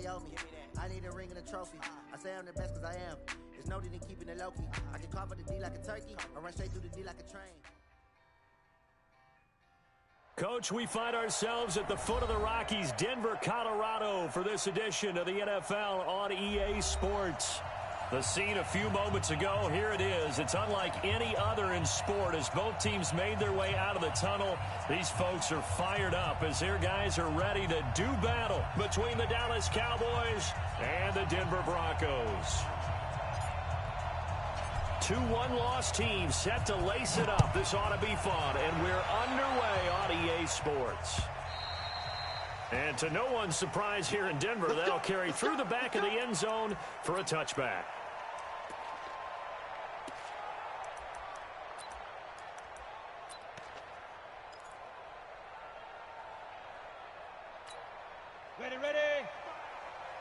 owe me. I need a ring and a trophy. I say I'm the best because I am. There's no need in keeping it low-key. I can carve up the D like a turkey or run straight through the D like a train. Coach, we find ourselves at the foot of the Rockies, Denver, Colorado, for this edition of the NFL on EA Sports. The scene a few moments ago, here it is. It's unlike any other in sport as both teams made their way out of the tunnel. These folks are fired up as their guys are ready to do battle between the Dallas Cowboys and the Denver Broncos. Two one-loss teams set to lace it up. This ought to be fun, and we're underway on EA Sports. And to no one's surprise here in Denver, that'll carry through the back of the end zone for a touchback. Ready.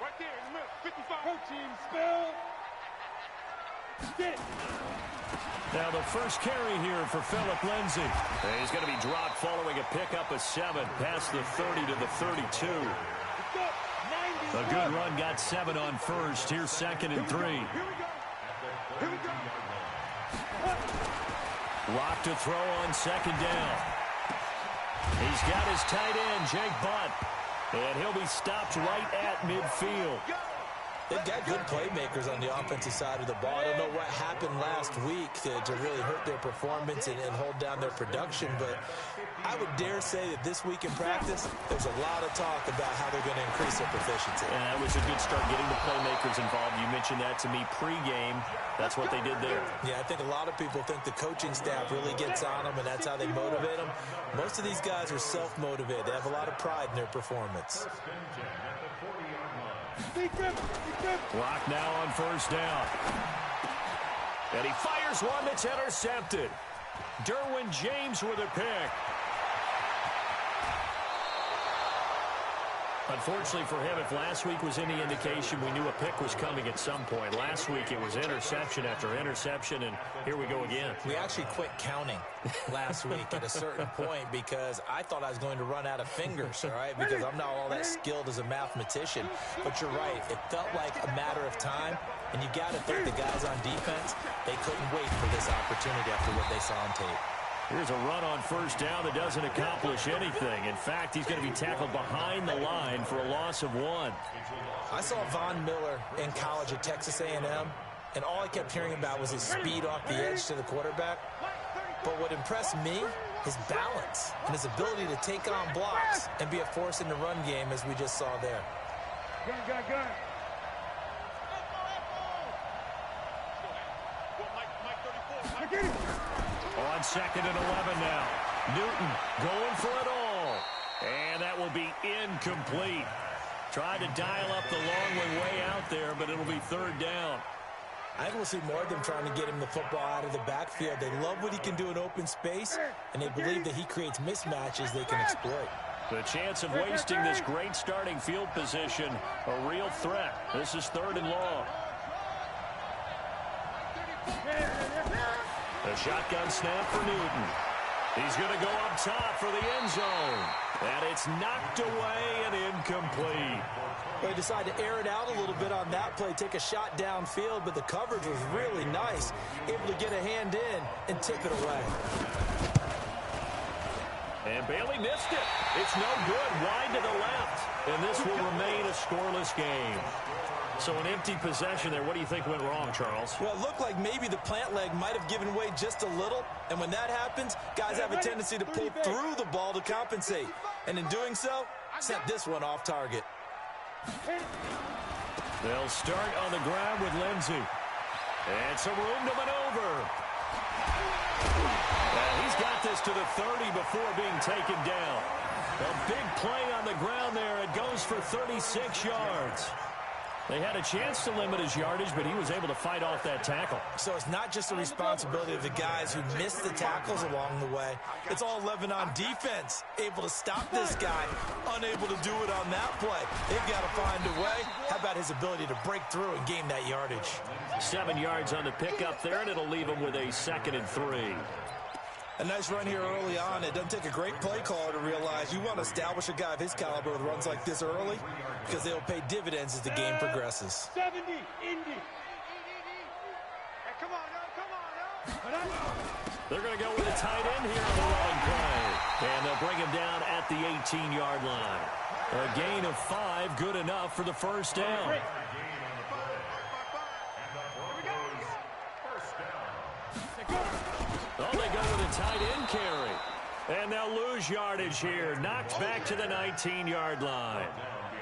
Right there in the middle. 55. Go team, spell. Get it. Now the first carry here for Phillip Lindsay. He's going to be dropped following a pickup of 7 past the 30 to the 32. A good run got 7 on first. Here's 2nd and 3. Here we go. Lock to throw on 2nd down. He's got his tight end, Jake Butt. And he'll be stopped right at midfield. They've got good playmakers on the offensive side of the ball. I don't know what happened last week to really hurt their performance and hold down their production, but I would dare say that this week in practice, there's a lot of talk about how they're going to increase their proficiency. And that was a good start, getting the playmakers involved. You mentioned that to me pregame. That's what they did there. Yeah, I think a lot of people think the coaching staff really gets on them, and that's how they motivate them. Most of these guys are self-motivated. They have a lot of pride in their performance. Clock now on 1st down. And he fires one that's intercepted. Derwin James with a pick. Unfortunately for him, if last week was any indication, we knew a pick was coming at some point. Last week it was interception after interception, and here we go again. We actually quit counting last week at a certain point because I thought I was going to run out of fingers, all right, because I'm not all that skilled as a mathematician. But you're right. It felt like a matter of time, and you got to think the guys on defense, they couldn't wait for this opportunity after what they saw on tape. Here's a run on 1st down that doesn't accomplish anything. In fact, he's going to be tackled behind the line for a loss of 1. I saw Von Miller in college at Texas A&M, and all I kept hearing about was his speed off the edge to the quarterback. But what impressed me, his balance and his ability to take on blocks and be a force in the run game, as we just saw there. Gun. On 2nd and 11 now. Newton going for it all. And that will be incomplete. Tried to dial up the long one way out there, but it'll be 3rd down. I think we'll see more of them trying to get him the football out of the backfield. They love what he can do in open space, and they believe that he creates mismatches they can exploit. The chance of wasting this great starting field position, a real threat. This is 3rd and long. The shotgun snap for Newton. He's going to go up top for the end zone. And it's knocked away and incomplete. They decided to air it out a little bit on that play, take a shot downfield, but the coverage was really nice. Able to get a hand in and tip it away. And Bailey missed it. It's no good. Wide to the left. And this will remain a scoreless game. So an empty possession there. What do you think went wrong, Charles? Well, it looked like maybe the plant leg might have given way just a little. And when that happens, guys have a tendency to pull through the ball to compensate. And in doing so, sent this one off target. They'll start on the ground with Lindsay. And some room to maneuver. And he's got this to the 30 before being taken down. A big play on the ground there. It goes for 36 yards. They had a chance to limit his yardage, but he was able to fight off that tackle. So it's not just the responsibility of the guys who missed the tackles along the way. It's all 11 on defense, able to stop this guy, unable to do it on that play. They've got to find a way. How about his ability to break through and gain that yardage? 7 yards on the pickup there, and it'll leave him with a 2nd and 3. A nice run here early on. It doesn't take a great play caller to realize you want to establish a guy of his caliber with runs like this early because they'll pay dividends as the game progresses. 70, Indy. Hey, come on, They're going to go with a tight end here on the running play. And they'll bring him down at the 18-yard line. A gain of 5, good enough for the first down. Oh, they go with a tight end carry. And they'll lose yardage here. Knocked back to the 19-yard line.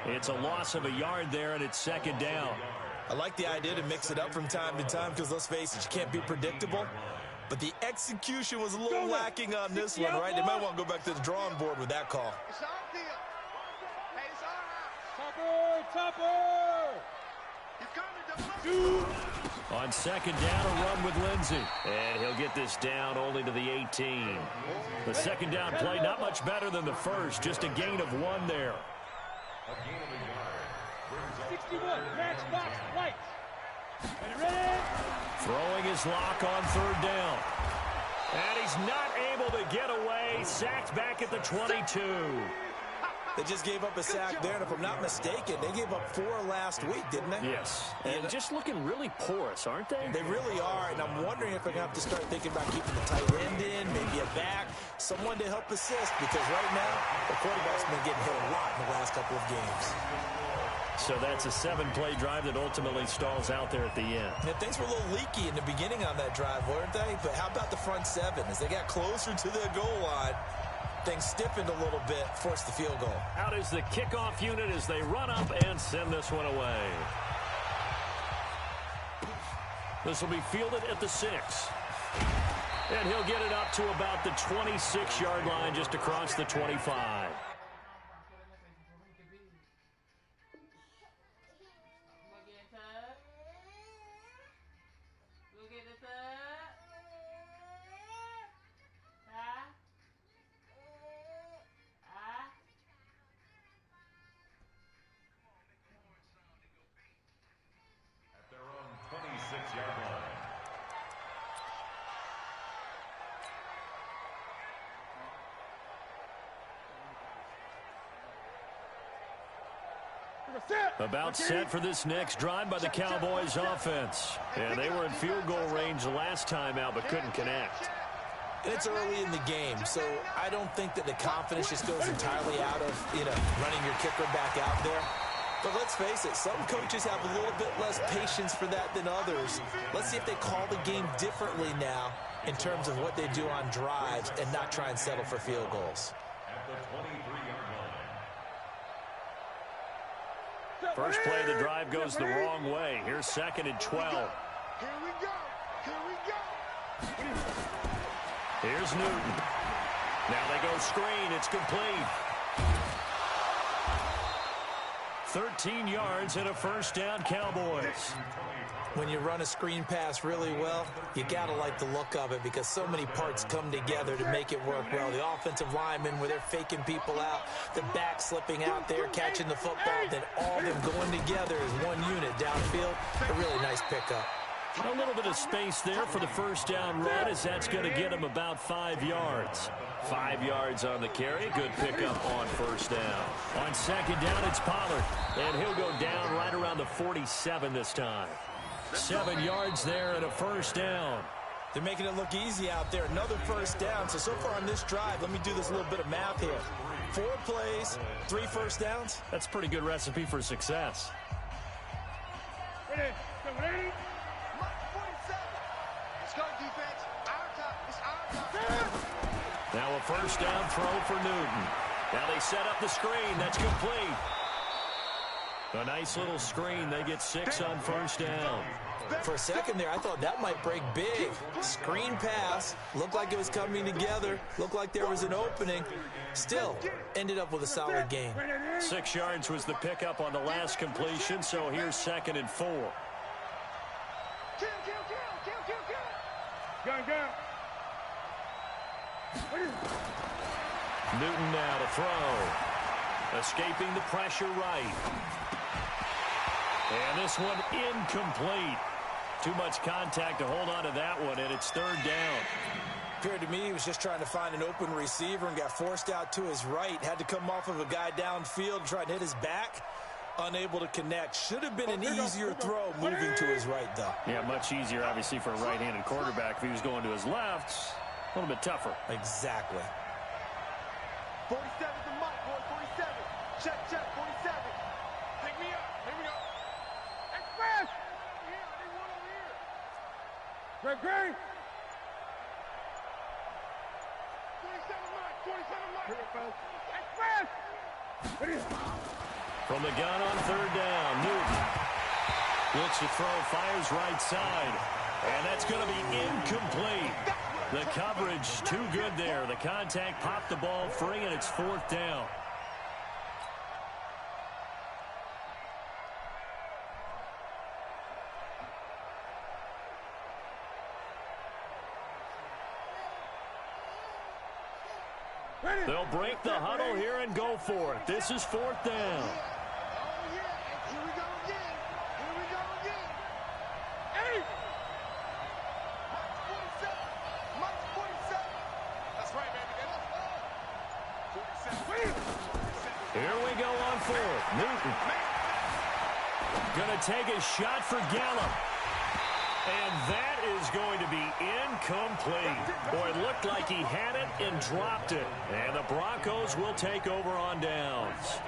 It's a loss of a yard there, and it's second down. I like the idea to mix it up from time to time because, let's face it, you can't be predictable. But the execution was a little lacking on this one, right? They might want to go back to the drawing board with that call. It's our deal. Hey, it's our house. Topper! He's coming, double. On second down, a run with Lindsey. And he'll get this down only to the 18. The second down play, not much better than the first. Just a gain of 1 there. 61, matchbox, right. Throwing his lock on third down. And he's not able to get away. Sacked back at the 22. They just gave up a sack there, and if I'm not mistaken, they gave up 4 last week, didn't they? Yes, and just looking really porous, aren't they? They really are, and I'm wondering if they're going to have to start thinking about keeping the tight end in, maybe a back, someone to help assist, because right now, the quarterback's been getting hit a lot in the last couple of games. So that's a 7-play drive that ultimately stalls out there at the end. Yeah, things were a little leaky in the beginning on that drive, weren't they? But how about the front 7? As they got closer to the goal line, things stiffened a little bit, forced the field goal. Out is the kickoff unit as they run up and send this one away. This will be fielded at the 6. And he'll get it up to about the 26-yard line, just across the 25. About set for this next drive by the Cowboys offense. And they were in field goal range last time out, but couldn't connect. And it's early in the game, so I don't think that the confidence just goes entirely out of, running your kicker back out there. But let's face it, some coaches have a little bit less patience for that than others. Let's see if they call the game differently now in terms of what they do on drives and not try and settle for field goals. First play of the drive goes the wrong way. Here's 2nd and 12. Here we go. Here's Newton. Now they go screen. It's complete. 13 yards and a first down, Cowboys. When you run a screen pass really well, you got to like the look of it because so many parts come together to make it work well. The offensive linemen, where they're faking people out, the back slipping out there, catching the football, then all of them going together as one unit downfield. A really nice pickup. A little bit of space there for the first down run, as that's going to get him about 5 yards. 5 yards on the carry. Good pickup on first down. On second down, it's Pollard. And he'll go down right around the 47 this time. 7 yards there and a first down. They're making it look easy out there. Another first down. So far on this drive, let me do this little bit of math here. 4 plays, 3 first downs. That's a pretty good recipe for success. Ready. Let's go, defense. It's our time. Now a first down throw for Newton. Now they set up the screen. That's complete. A nice little screen. They get 6 on first down. For a second there, I thought that might break big. Screen pass. Looked like it was coming together. Looked like there was an opening. Still, ended up with a solid gain. 6 yards was the pickup on the last completion, so here's 2nd and 4. Kill. Go. Newton now to throw. Escaping the pressure right. And this one incomplete. Too much contact to hold on to that one, and it's 3rd down. appeared to me he was just trying to find an open receiver and got forced out to his right. Had to come off of a guy downfield and try to hit his back. Unable to connect. Should have been an easier throw moving to his right, though. Yeah, much easier, obviously, for a right-handed quarterback. If he was going to his left, a little bit tougher. Exactly. 47 the mic, boy, 47. Check, 47. Pick me up. Here we go. Express! Here, I need one over here. Great. 27 mic, 27 mic. Express! From the gun on third down, Newton looks to throw, fires right side, and that's going to be incomplete. The coverage too good there. The contact popped the ball free, and it's fourth down. They'll break the huddle here and go for it. This is fourth down. Here we go on fourth. Newton going to take a shot for Gallup. And that is going to be incomplete. Boy, it looked like he had it and dropped it. And the Broncos will take over on downs.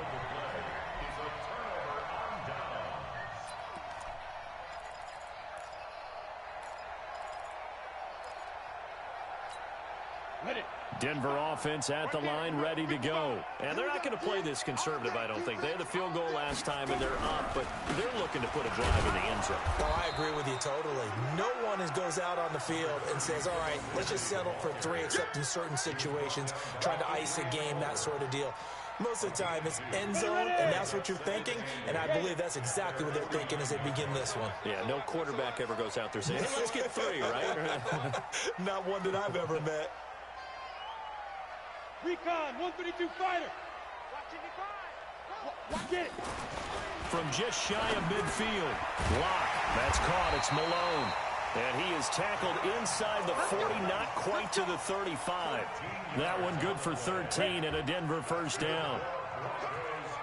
Denver offense at the line, ready to go. And they're not going to play this conservative, I don't think. They had the field goal last time, and they're up, but they're looking to put a drive in the end zone. Well, I agree with you totally. No one goes out on the field and says, all right, let's just settle for 3, except in certain situations, trying to ice a game, that sort of deal. Most of the time, it's end zone, and that's what you're thinking, and I believe that's exactly what they're thinking as they begin this one. Yeah, no quarterback ever goes out there saying, hey, let's get 3, right? Not one that I've ever met. Recon, 132 fighter. Watch it. From just shy of midfield. Lock. That's caught. It's Malone. And he is tackled inside the 40, not quite to the 35. That one good for 13 and a Denver first down.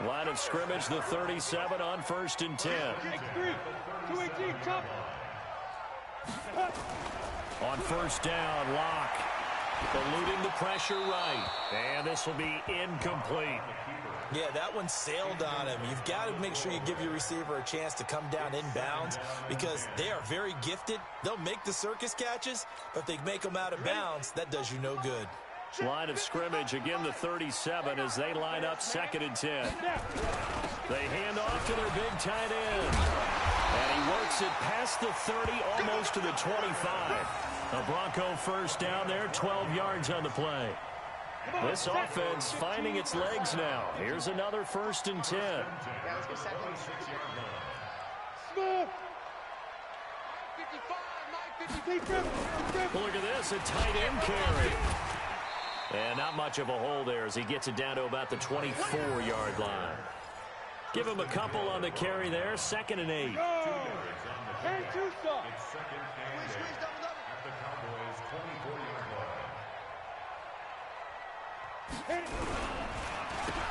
Line of scrimmage, the 37 on 1st and 10. X3, 218, top. On first down, Lock. Eluding the pressure right. And this will be incomplete. Yeah, that one sailed on him. You've got to make sure you give your receiver a chance to come down inbounds because they are very gifted. They'll make the circus catches, but if they make them out of bounds, that does you no good. Line of scrimmage, again the 37 as they line up 2nd and 10. They hand off to their big tight end. And he works it past the 30, almost to the 25. A Bronco first down there, 12 yards on the play. This offense finding its legs now. Here's another 1st and 10. Look at this, a tight end carry. And not much of a hole there as he gets it down to about the 24-yard line. Give him a couple on the carry there, 2nd and 8.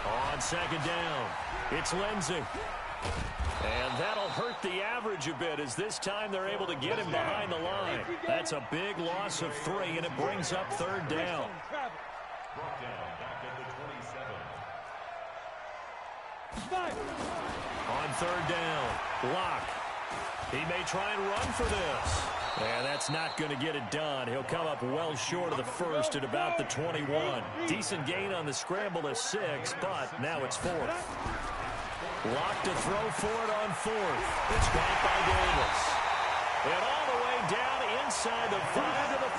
On 2nd down, it's Lindsey. And that'll hurt the average a bit as this time they're able to get him behind the line. That's a big loss of 3, and it brings up 3rd down. On 3rd down, Lock. He may try and run for this. And that's not going to get it done. He'll come up well short of the 1st at about the 21. Decent gain on the scramble of 6, but now it's 4th. Lock to throw for it on 4th. It's caught by Davis. And all the way down inside the 5 to the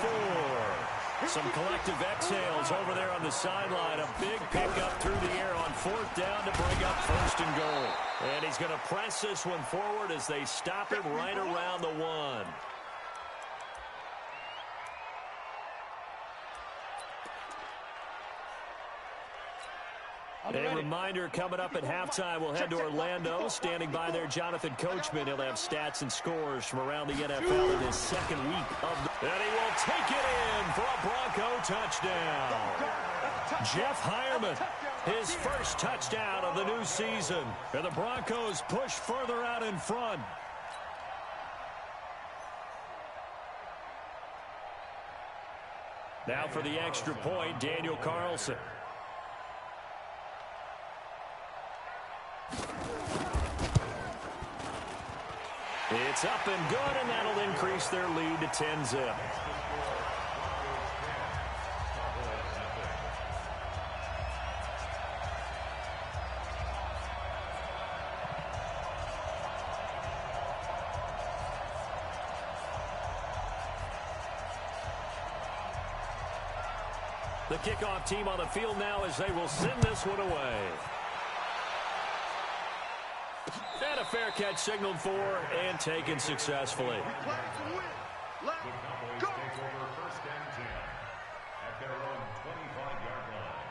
4. Some collective exhales over there on the sideline. A big pickup through the air on 4th down to bring up 1st and goal. And he's going to press this one forward as they stop him right around the 1. A reminder, coming up at halftime, we'll head to Orlando. Standing by there, Jonathan Coachman. He'll have stats and scores from around the NFL in his second week of the... And he will take it in for a Bronco touchdown. Jeff Hireman, his first touchdown of the new season. And the Broncos push further out in front. Now for the extra point, Daniel Carlson. It's up and good, and that'll increase their lead to 10-zip. The kickoff team on the field now as they will send this one away. And a fair catch signaled for and taken successfully. Let's go. First and 10 at their own 25-yard line.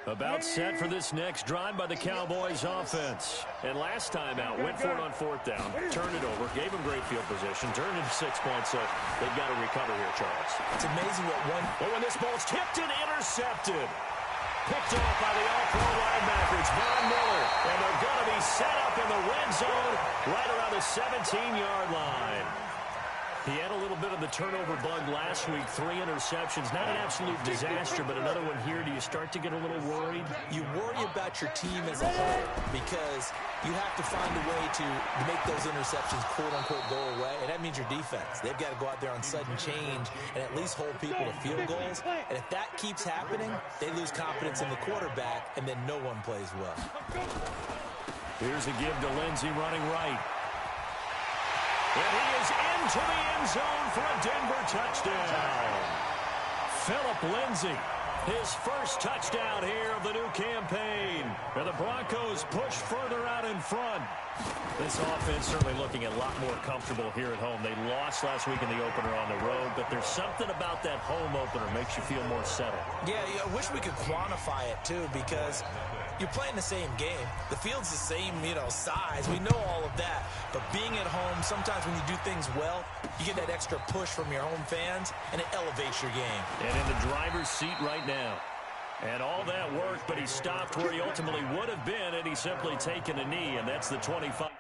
About set for this next drive by the Cowboys offense. And last time out, went for it on fourth down, turned it over, gave them great field position, turned it to 6 points, so they've got to recover here, Charles. It's amazing what one... Oh, and this ball's tipped and intercepted. Picked off by the all-pro linebacker. It's Von Miller. And they're going to be set up in the red zone right around the 17-yard line. He had a little bit of the turnover bug last week, 3 interceptions. Not an absolute disaster, but another one here. Do you start to get a little worried? You worry about your team as a whole because you have to find a way to make those interceptions, quote-unquote, go away, and that means your defense. They've got to go out there on sudden change and at least hold people to field goals, and if that keeps happening, they lose confidence in the quarterback, and then no one plays well. Here's a give to Lindsey running right. And he is into the end zone for a Denver touchdown. Phillip Lindsay, his first touchdown here of the new campaign. And the Broncos push further out in front. This offense certainly looking a lot more comfortable here at home. They lost last week in the opener on the road, but there's something about that home opener makes you feel more settled. Yeah, I wish we could quantify it, too, because you're playing the same game. The field's the same, size. We know all of that. But being at home, sometimes when you do things well, you get that extra push from your home fans, and it elevates your game. And in the driver's seat right now. And all that worked, but he stopped where he ultimately would have been, and he's simply taken a knee, and that's the 25.